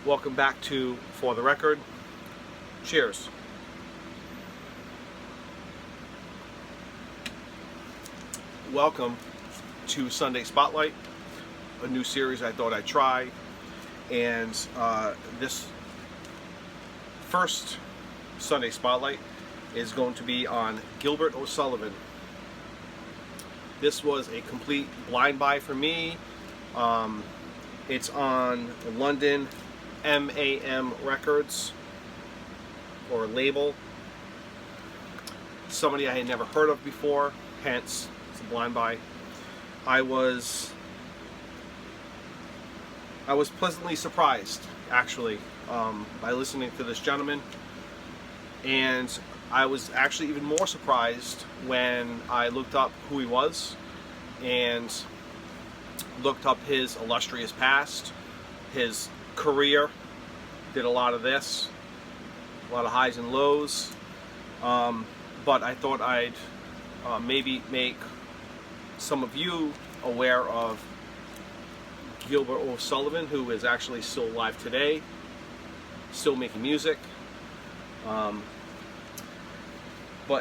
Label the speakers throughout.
Speaker 1: Welcome back to For the Record. Cheers. Welcome to Sunday Spotlight, a new series I thought I'd try. And this first Sunday Spotlight is going to be on Gilbert O'Sullivan. This was a complete blind buy for me. It's on London MAM Records or label. Somebody I had never heard of before, hence it's a blind buy. I was pleasantly surprised, actually, by listening to this gentleman, and I was actually even more surprised when I looked up who he was and looked up his illustrious past, his career. Did a lot of this, a lot of highs and lows, but I thought I'd maybe make some of you aware of Gilbert O'Sullivan, who is actually still alive today, still making music. But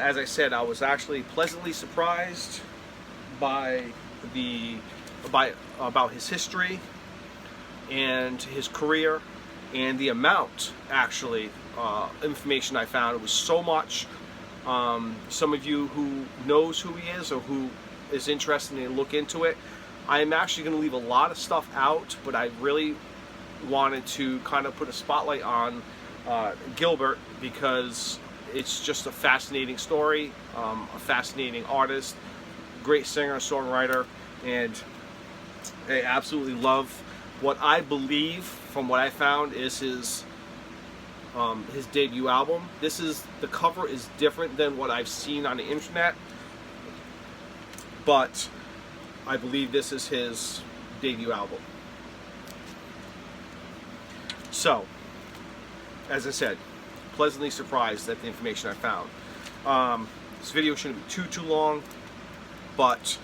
Speaker 1: as I said, I was actually pleasantly surprised by about his history and his career and the amount, actually, information I found. It was so much. Some of you who knows who he is or who is interested in look into it, I am actually going to leave a lot of stuff out, but I really wanted to kind of put a spotlight on Gilbert because it's just a fascinating story, a fascinating artist, great singer, songwriter, and I absolutely love what I believe, from what I found, is his debut album. The cover is different than what I've seen on the internet, but I believe this is his debut album. So, as I said, pleasantly surprised at the information I found. This video shouldn't be too long, but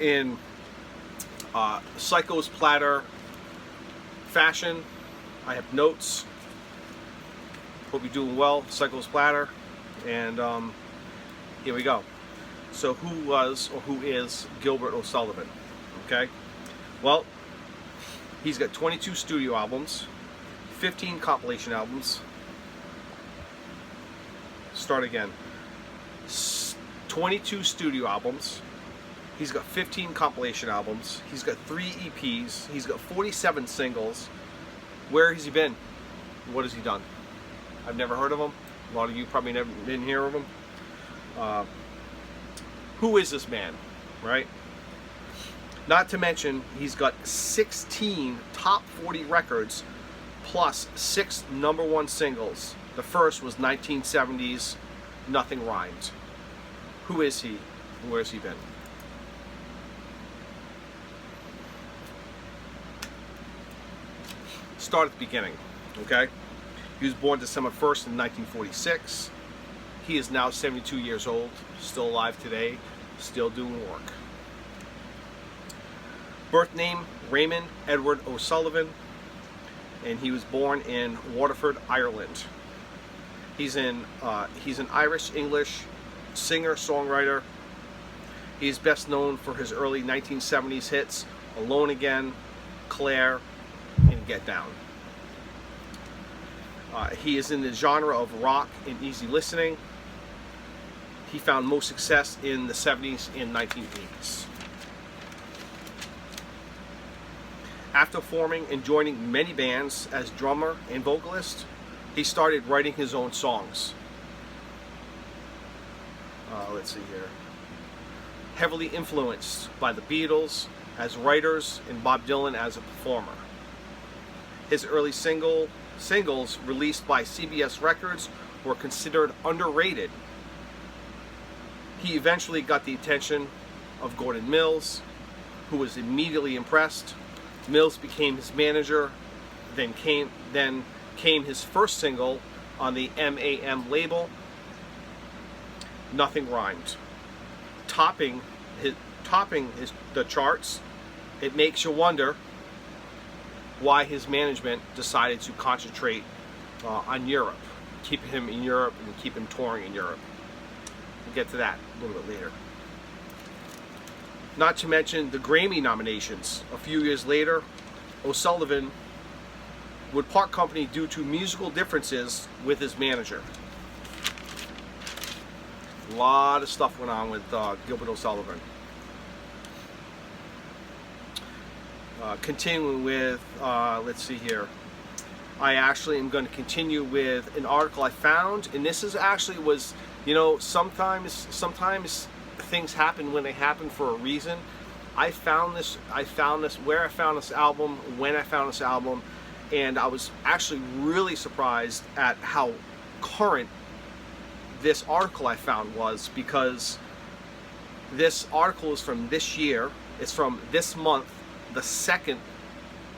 Speaker 1: in Psycho's Platter fashion, I have notes. Hope you're doing well, Psycho's Platter, and here we go. So who was or who is Gilbert O'Sullivan? Okay, well, he's got 22 studio albums, 15 compilation albums. Start again. 22 studio albums. He's got 15 compilation albums. He's got 3 EPs. He's got 47 singles. Where has he been? What has he done? I've never heard of him. A lot of you probably never didn't hear of him. Who is this man, right? Not to mention, he's got 16 top 40 records plus 6 #1 singles. The first was 1970's Nothing Rhymed. Who is he? Where has he been? Start at the beginning, okay? He was born December 1st in 1946. He is now 72 years old, still alive today, still doing work. Birth name, Raymond Edward O'Sullivan, and he was born in Waterford, Ireland. He's an Irish-English singer-songwriter. He's best known for his early 1970s hits, Alone Again, Claire, and Get Down. He is in the genre of rock and easy listening. He found most success in the 70s and 1980s. After forming and joining many bands as drummer and vocalist, he started writing his own songs. Let's see here. Heavily influenced by the Beatles as writers and Bob Dylan as a performer. His early singles released by CBS Records were considered underrated. He eventually got the attention of Gordon Mills, who was immediately impressed. Mills became his manager, then came his first single on the MAM label, Nothing Rhymed, topping the charts. It Makes You Wonder, why his management decided to concentrate on Europe, keep him in Europe and keep him touring in Europe. We'll get to that a little bit later. Not to mention the Grammy nominations. A few years later, O'Sullivan would part company due to musical differences with his manager. A lot of stuff went on with Gilbert O'Sullivan. Continuing with, let's see here. I actually am going to continue with an article I found, and this is actually was, you know, sometimes things happen when they happen for a reason. I found this where I found this album, when I found this album, and I was actually really surprised at how current this article I found was, because this article is from this year. It's from this month, the 2nd,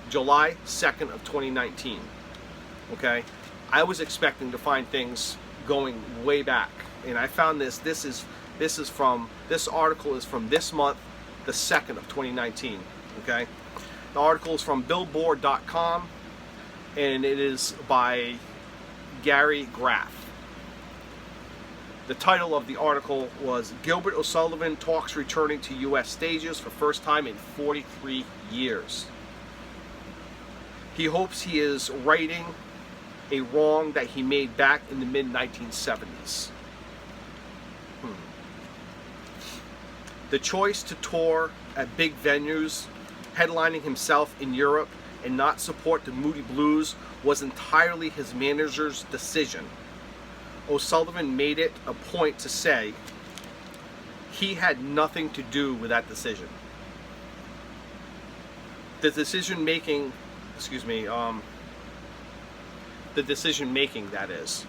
Speaker 1: July 2nd of 2019. Okay, I was expecting to find things going way back, and I found this. This article is from this month, the 2nd of 2019. Okay, the article is from Billboard.com, and it is by Gary Graff. The title of the article was Gilbert O'Sullivan Talks Returning to U.S. Stages for First Time in 43 Years. He hopes he is righting a wrong that he made back in the mid-1970s. The choice to tour at big venues, headlining himself in Europe, and not support the Moody Blues was entirely his manager's decision. O'Sullivan made it a point to say he had nothing to do with that decision. The decision making, that is.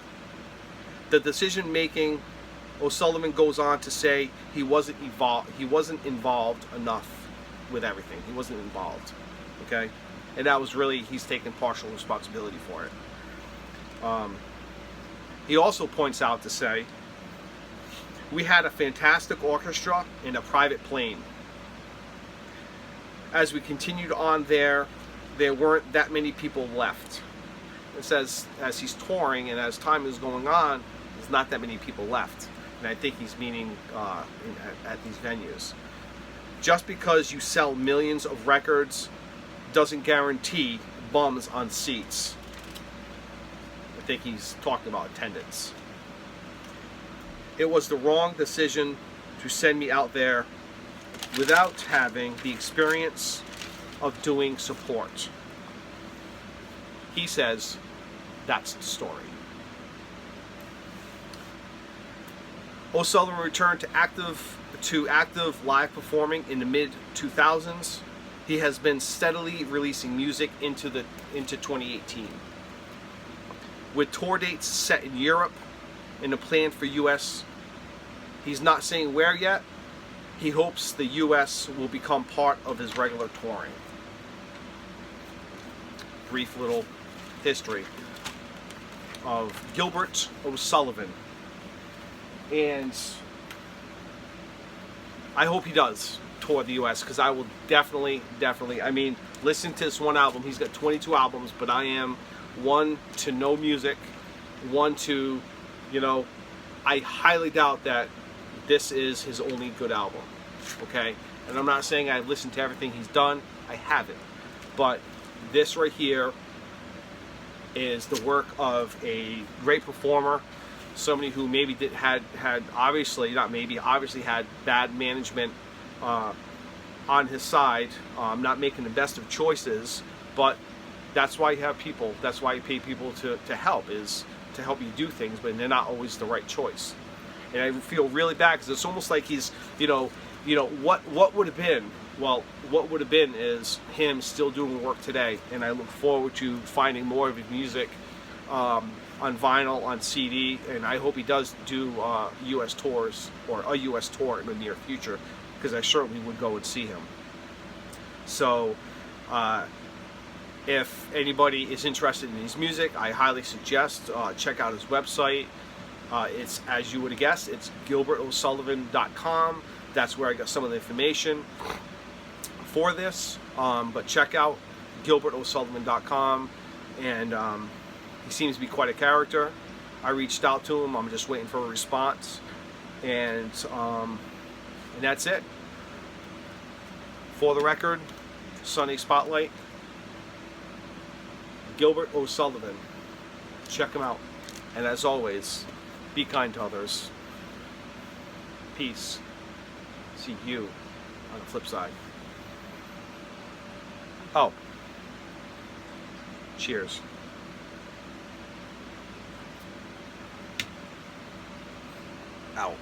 Speaker 1: The decision making, O'Sullivan goes on to say he wasn't involved enough with everything. He wasn't involved. Okay? And that was really, he's taking partial responsibility for it. He also points out to say, we had a fantastic orchestra in a private plane. As we continued on there weren't that many people left. It says, as he's touring and as time is going on, there's not that many people left. And I think he's meaning at these venues. Just because you sell millions of records doesn't guarantee bums on seats. I think he's talking about attendance. It was the wrong decision to send me out there without having the experience of doing support. He says that's the story. O'Sullivan returned to active live performing in the mid-2000s. He has been steadily releasing music into 2018. With tour dates set in Europe and a plan for US, he's not saying where yet. He hopes the US will become part of his regular touring. Brief little history of Gilbert O'Sullivan. And I hope he does tour the US, because I will definitely, I mean, listen to this one album. He's got 22 albums, but I am one to know music, one to, you know, I highly doubt that this is his only good album, okay? And I'm not saying I've listened to everything he's done. I haven't. But this right here is the work of a great performer, somebody who maybe obviously had bad management on his side, not making the best of choices, but that's why you have people, that's why you pay people to help, is to help you do things, but they're not always the right choice. And I feel really bad, because it's almost like he's, what would have been? Well, what would have been is him still doing work today, and I look forward to finding more of his music on vinyl, on CD, and I hope he does do U.S. tours, or a U.S. tour in the near future, because I certainly would go and see him. So, if anybody is interested in his music, I highly suggest check out his website. It's, as you would have guessed, it's gilbertosullivan.com. That's where I got some of the information for this. But check out GilbertO'Sullivan.com, and he seems to be quite a character. I reached out to him. I'm just waiting for a response, and that's it. For the record, Sunny Spotlight, Gilbert O'Sullivan. Check him out. And as always, be kind to others. Peace. See you on the flip side. Oh. Cheers. Out.